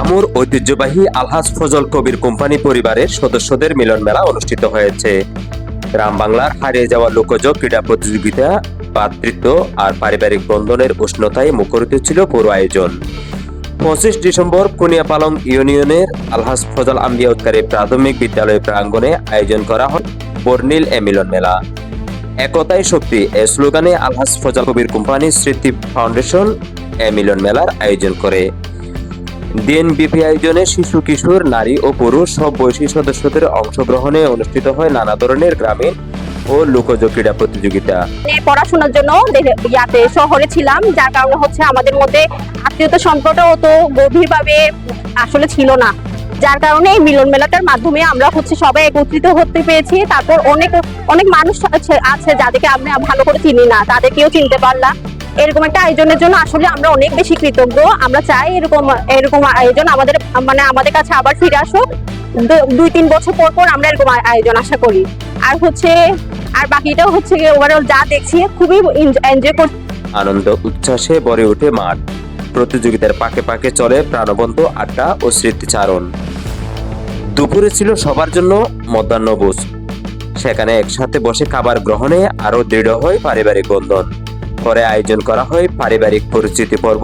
রামুর ঐতিহ্যবাহী আলহাজ ফজল কবির কোম্পানি পরিবারের সদস্যদের মিলন মেলা অনুষ্ঠিত হয়েছে। গ্রাম বাংলার হারিয়ে যাওয়া লোকজ ক্রীড়া প্রতিযোগিতা, ভ্রাতৃত্ব আর পারিবারিক বন্ধনের উষ্ণতায় মুখরিত ছিল পুরো আয়োজন। 25 ডিসেম্বর কুনিয়াপালং ইউনিয়নের আলহাজ ফজল আম্বিয়া উৎকারী প্রাথমিক বিদ্যালয় প্রাঙ্গণে আয়োজন করা হয় বর্ণিল এ মিলন মেলা। একতাই শক্তি এ স্লোগানে আলহাজ ফজল কবির কোম্পানি স্মৃতি ফাউন্ডেশন এ মিলন মেলার আয়োজন করে। দিনব্যাপী আয়োজনে শিশু, কিশোর, নারী ও পুরুষ সব বয়সী সদস্যদের অংশগ্রহণে অনুষ্ঠিত হয় নানা ধরনের গ্রামীণ ও লোকজ ক্রীড়া প্রতিযোগিতা। পড়াশোনার জন্য শহরে ছিলাম, যার কারণে আমাদের মধ্যে আত্মীয়তা সম্পর্ক তো গভীরভাবে আসলে ছিল না, যার কারণে এই মিলন মেলাটার মাধ্যমে আমরা সবাই একত্রিত হতে পেরেছি। তারপর অনেক মানুষ আছে যাদেরকে আমরা ভালো করে চিনি না, তাদেরকেও চিনতে পারলাম। এরকম একটা আয়োজনের জন্য আসলে আমরা অনেক বেশি কৃতজ্ঞ। আমরা চাই এরকম আয়োজন আমাদের কাছে আবার ফিরে আসুক। 2-3 বছর পর আমরা এরকম আয়োজন আশা করি। আর বাকিটাও ওভারঅল যা দেখছি খুবই এনজয় করছি। আনন্দ উচ্ছ্বাসে ভরে ওঠে মাঠ। প্রতিযোগিতার পাকে পাকে চলে প্রাণবন্ত আড্ডা ও স্মৃতিচারণ। দুপুরে ছিল সবার জন্য মধ্যাহ্নভোজ। সেখানে একসাথে বসে খাবার গ্রহণে আরো দৃঢ় হয় পারিবারিক বন্ধন। পরে আয়োজন করা হয় পারিবারিক পরিচিতি পর্ব,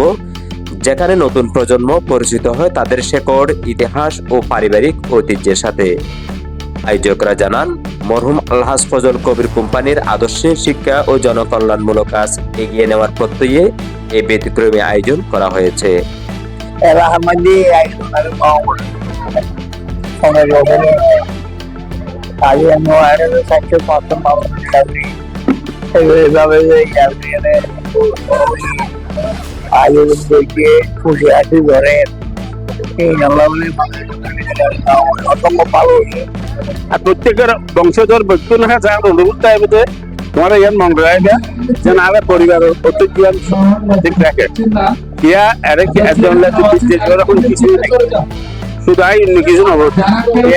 যেখানে নতুন প্রজন্ম পরিচিত হয় তাদের শেকড়, ইতিহাস ও পারিবারিক ঐতিহ্যের সাথে। আয়োজকরা জানান, মরহুম আলহাজ ফজল কবির কোম্পানির আদর্শে শিক্ষা ও জনকল্যাণমূলক কাজ এগিয়ে নেওয়ার প্রত্যয়ে এই ব্যতিক্রমী আয়োজন করা হয়েছে। খুশি আছি ঘরের প্রত্যেকের বংশধর ব্যক্তি না যার অনুভূত চাইবে তোমার ইয়ার মঙ্গল যেন আগে পরিবার ঐতিহ্য ঠিক রাখে ইয়া আরে কি একজন যখন কিছু শুধু আই কিছু নব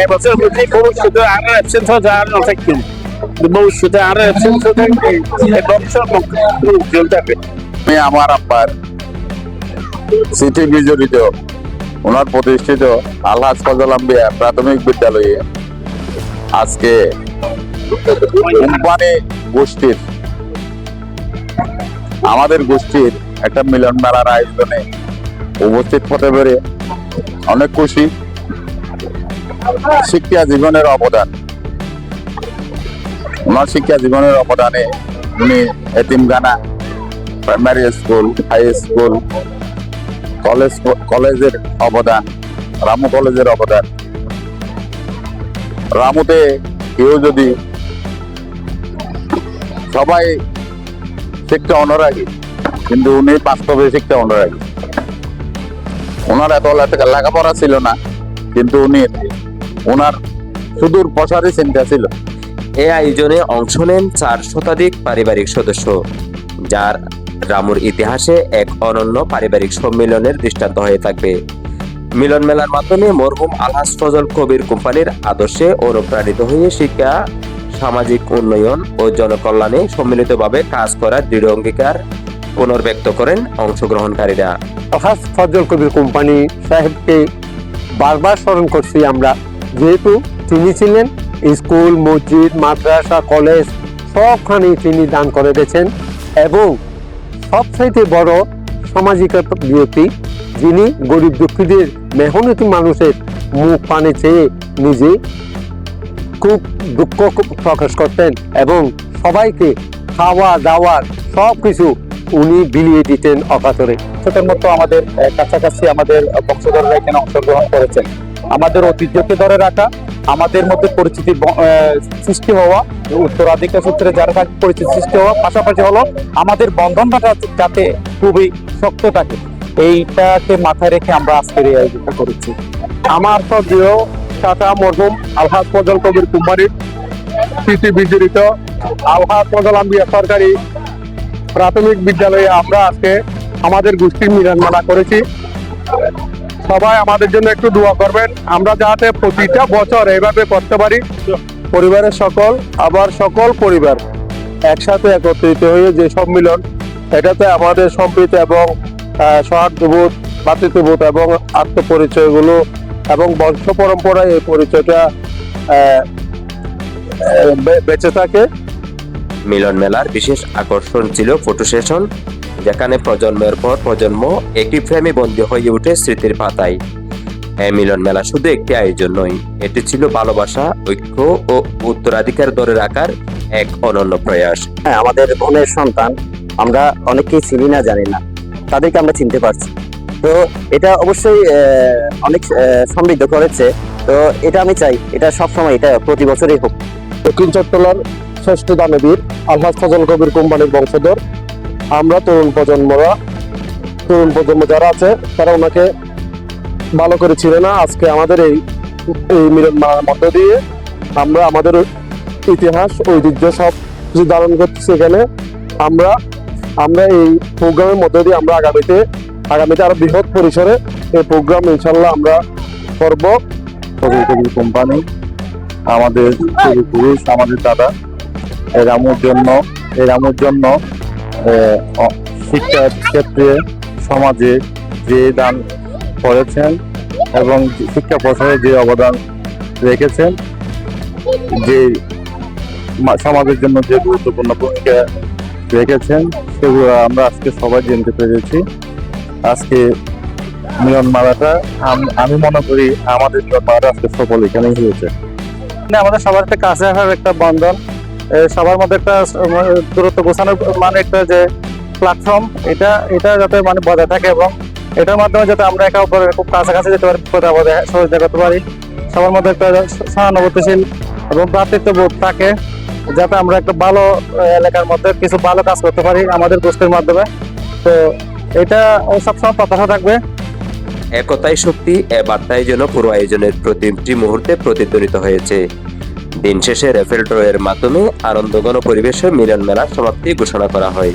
এই বছর মধ্যে ভবিষ্যতে আরো অ্যাবসেন্ট হয়ে যাওয়ার না থাকতেন, ভবিষ্যতে আরো অ্যাবসেন্ট হয়ে থাকবে বংশ উজ্জ্বল থাকবে। আমি আমার আব্বার স্মৃতি বিজড়িত ওনার প্রতিষ্ঠিত আলহাজ ফজল আম্বিয়া প্রাথমিক বিদ্যালয়ে আজকে কোম্পানি গোষ্ঠীর আমাদের গোষ্ঠীর একটা মিলন মেলার আয়োজনে উপস্থিত হতে পেরে অনেক খুশি। শিক্ষা জীবনের অবদান, ওনার শিক্ষা জীবনের অবদানে উনি এতিমখানা, প্রাইমারি স্কুল, হাই স্কুল, কলেজের অবদান, রামু কলেজের অবদান। রামুতে কেউ যদি সবাই শিক্ষা অনুরাগী, কিন্তু উনি বাস্তবে শিক্ষা অনুরাগী। ওনার এত লেখাপড়া ছিল না, কিন্তু ওনার সুদূর প্রসারী চিন্তা ছিল। এই আয়োজনে অংশ নেন 4 শতাধিক পারিবারিক সদস্য, যার রামুর ইতিহাসে এক অনন্য পারিবারিক সম্মিলনের দৃষ্টান্ত হয়ে থাকবে। মিলন মেলার মাধ্যমে মরহুম আলহাজ ফজল কবির কোম্পানির আদর্শে অনুপ্রাণিত হয়ে শিক্ষা, সামাজিক উন্নয়ন ও জনকল্যাণে সম্মিলিতভাবে কাজ করার দৃঢ় অঙ্গীকার পুনর্ব্যক্ত করেন অংশগ্রহণকারীরা। আলহাজ ফজল কবির কোম্পানি সাহেবকে বারবার স্মরণ করছি আমরা, যেহেতু তিনি ছিলেন স্কুল, মসজিদ, মাদ্রাসা, কলেজ সবখানে তিনি দান করে গেছেন এবং সবচাইতে বড় সামাজিক ব্যক্তি, যিনি গরিব দুঃখীদের, মেহনতি মানুষের মুখ পানে চেয়ে নিজে খুব দুঃখ প্রকাশ করতেন এবং সবাইকে খাওয়া দাওয়ার সব কিছু উনি বিলিয়ে দিতেন অকাতরে। ছোটের মতো আমাদের কাছাকাছি আমাদের বংশধররা এখানে অংশগ্রহণ করেছেন। আমাদের ঐতিহ্যকে ধরে রাখা, আমাদের মধ্যে পরিচিতি সৃষ্টি হওয়া, উত্তরাধিকার সূত্রে যারা পরিচিতি সৃষ্টি হওয়া, পাশাপাশি হলো আমাদের বন্ধনটা যাতে খুবই শক্ত থাকে, এইটাকে মাথায় রেখে আমরা আজকের এই আয়োজনটা করেছি। আমার তো প্রিয় চাচা মরহুম আলহাজ ফজল কবির কোম্পানির স্মৃতি বিজড়িত আলহাজ ফজল আম্বিয়া সরকারি প্রাথমিক বিদ্যালয়ে আমরা আজকে আমাদের গোষ্ঠীর মিলন মেলা করেছি। সবাই আমাদের জন্য একটু দোয়া করবেন, আমরা যাতে প্রতিটা বছর এইভাবে করতে পারি। পরিবারের সকল পরিবার একসাথে একত্রিত হয়ে যে সম্মিলন, এটাতে আমাদের সম্প্রীতি এবং সৌহার্দ্যবোধ ভ্রাতৃত্ববোধ এবং আত্মপরিচয়গুলো এবং বংশ পরম্পরায় এই পরিচয়টা বেঁচে থাকে। মিলন মেলার বিশেষ আকর্ষণ ছিল ফটো সেশন, যেখানে প্রজন্মের পর প্রজন্ম একই ফ্রেমে বন্দী হয়ে ওঠে স্মৃতির পাতায়। এই মিলন মেলা শুধু একটি আয়োজন নয়, এটি ছিল ভালোবাসা, ঐক্য ও উত্তরাধিকার ধরে রাখার এক অনন্য প্রয়াস। হ্যাঁ, আমাদের বোনের সন্তান আমরা অনেকেই চিনি না, জানি না, তাদেরকে আমরা চিনতে পারছি। তো এটা অবশ্যই অনেক সমৃদ্ধ করেছে। তো এটা আমি চাই এটা সবসময়, এটা প্রতি বছরই হোক। দক্ষিণ চট্টলার শ্রেষ্ঠ দানবীর আলহাজ ফজল কবির কোম্পানির বংশধর আমরা তরুণ প্রজন্ম যারা আছে তারা ওনাকে ভালো করে ছিল না। আজকে আমাদের এই মিলন মেলার মধ্য দিয়ে আমরা আমাদের ইতিহাস ঐতিহ্য সব কিছু ধারণ করতেছি এখানে। আমরা এই প্রোগ্রামের মধ্য দিয়ে আমরা আগামীতে আরো বৃহৎ পরিসরে এই প্রোগ্রাম ইনশাল্লাহ আমরা করব। ফজল কবির কোম্পানি আমাদের পূর্বপুরুষ, আমাদের দাদা এর আমুর জন্য শিক্ষার ক্ষেত্রে সমাজে যে দান করেছেন এবং শিক্ষা প্রসারে যে অবদান রেখেছেন, যে সমাজের জন্য যে গুরুত্বপূর্ণ ভূমিকা রেখেছেন, সেগুলো আমরা আজকে সবাই জানতে পেরেছি। আজকে মিলন মেলাটা আমি মনে করি আমাদের মিলন মেলাটা আজকে সফল এখানেই হয়েছে। আমাদের সবার একটা কাছে আসার একটা বন্ধন, সবার মধ্যে একটা দূরত্ব গোছানোর মানে একটা যে প্ল্যাটফর্ম, এটা যাতে মানে বজায় থাকে এবং এটার মাধ্যমে যাতে আমরা একে অপরের খুব কাছাকাছি যেতে পারি, বিপদে আপদে সহযোগিতা করতে পারি, সবার মধ্যে একটা সহানুভূতিশীল এবং ভ্রাতৃত্ববোধ থাকে, যাতে আমরা একটা ভালো এলাকার মধ্যে কিছু ভালো কাজ করতে পারি আমাদের গোষ্ঠীর মাধ্যমে। তো এটা সবসময় প্রত্যাশা থাকবে। একতাই শক্তি এ বার্তায় যেন পুরো আয়োজনের প্রতিটি মুহূর্তে প্রতিধ্বনিত হয়েছে। দিন শেষে রেফেল ড্রয়ের মাধ্যমে আনন্দঘন পরিবেশে মিলন মেলার সমাপ্তি ঘোষণা করা হয়।